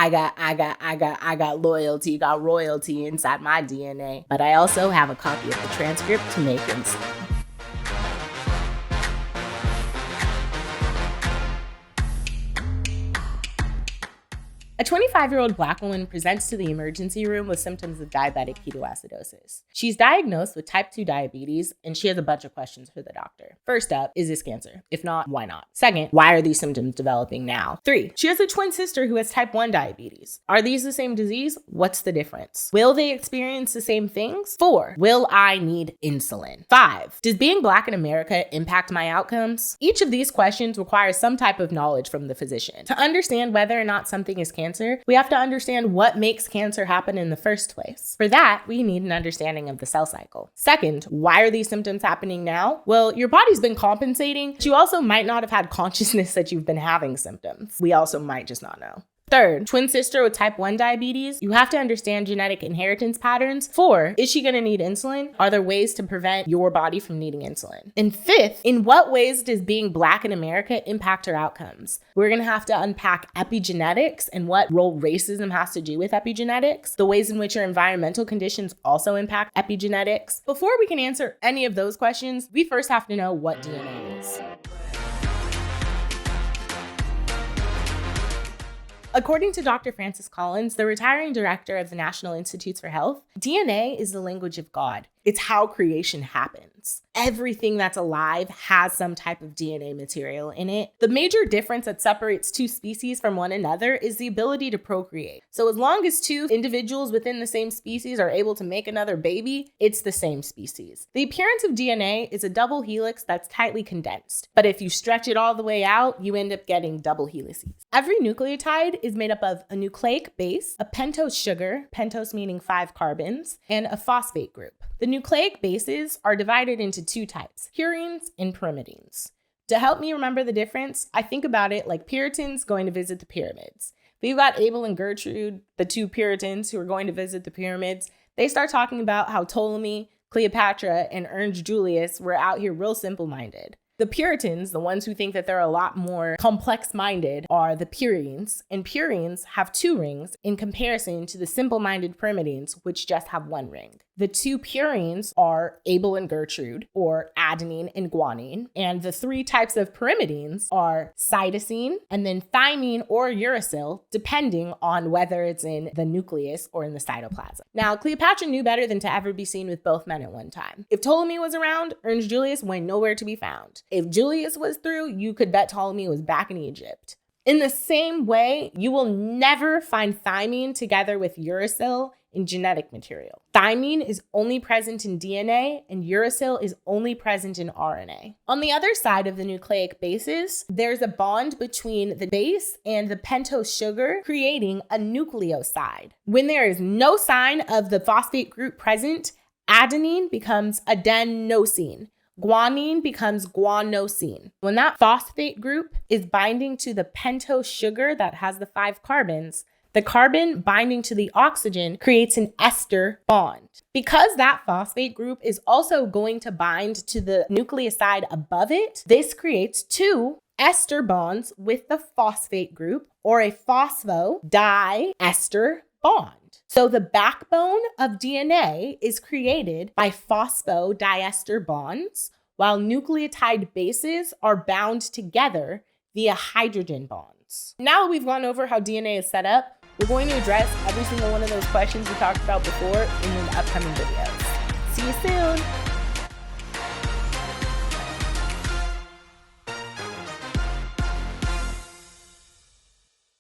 I got loyalty, got royalty inside my DNA. But I also have a copy of the transcript to make insulin. A 25-year-old Black woman presents to the emergency room with symptoms of diabetic ketoacidosis. She's diagnosed with type 2 diabetes, and she has a bunch of questions for the doctor. First up, is this cancer? If not, why not? Second, why are these symptoms developing now? 3, she has a twin sister who has type 1 diabetes. Are these the same disease? What's the difference? Will they experience the same things? 4, will I need insulin? 5, does being Black in America impact my outcomes? Each of these questions requires some type of knowledge from the physician. To understand whether or not something is cancer, we have to understand what makes cancer happen in the first place. For that, we need an understanding of the cell cycle. Second, why are these symptoms happening now? Well, your body's been compensating, but you also might not have had consciousness that you've been having symptoms. We also might just not know. Third, twin sister with type 1 diabetes, you have to understand genetic inheritance patterns. 4, is she going to need insulin? Are there ways to prevent your body from needing insulin? And 5th, in what ways does being Black in America impact her outcomes? We're going to have to unpack epigenetics and what role racism has to do with epigenetics, the ways in which your environmental conditions also impact epigenetics. Before we can answer any of those questions, we first have to know what DNA is. According to Dr. Francis Collins, the retiring director of the National Institutes for Health, DNA is the language of God. It's how creation happens. Everything that's alive has some type of DNA material in it. The major difference that separates two species from one another is the ability to procreate. So as long as two individuals within the same species are able to make another baby, it's the same species. The appearance of DNA is a double helix that's tightly condensed. But if you stretch it all the way out, you end up getting double helices. Every nucleotide is made up of a nucleic base, a pentose sugar, pentose meaning 5 carbons, and a phosphate group. The nucleic bases are divided into 2 types, purines and pyrimidines. To help me remember the difference, I think about it like Puritans going to visit the pyramids. We've got Abel and Gertrude, the 2 Puritans who are going to visit the pyramids. They start talking about how Ptolemy, Cleopatra, and Ernst Julius were out here real simple-minded. The Puritans, the ones who think that they're a lot more complex-minded, are the purines, and purines have 2 rings in comparison to the simple-minded pyrimidines, which just have 1 ring. The 2 purines are Abel and Gertrude, or adenine and guanine, and the 3 types of pyrimidines are cytosine, and then thymine or uracil, depending on whether it's in the nucleus or in the cytoplasm. Now, Cleopatra knew better than to ever be seen with both men at one time. If Ptolemy was around, Ernst Julius went nowhere to be found. If Julius was through, you could bet Ptolemy was back in Egypt. In the same way, you will never find thymine together with uracil in genetic material. Thymine is only present in DNA and uracil is only present in RNA. On the other side of the nucleic bases, there's a bond between the base and the pentose sugar, creating a nucleoside. When there is no sign of the phosphate group present, adenine becomes adenosine. Guanine becomes guanosine. When that phosphate group is binding to the pentose sugar that has the 5 carbons, the carbon binding to the oxygen creates an ester bond. Because that phosphate group is also going to bind to the nucleoside above it, this creates 2 ester bonds with the phosphate group, or a phosphodiester bond. So the backbone of DNA is created by phosphodiester bonds, while nucleotide bases are bound together via hydrogen bonds. Now that we've gone over how DNA is set up, we're going to address every single one of those questions we talked about before in the upcoming videos. See you soon!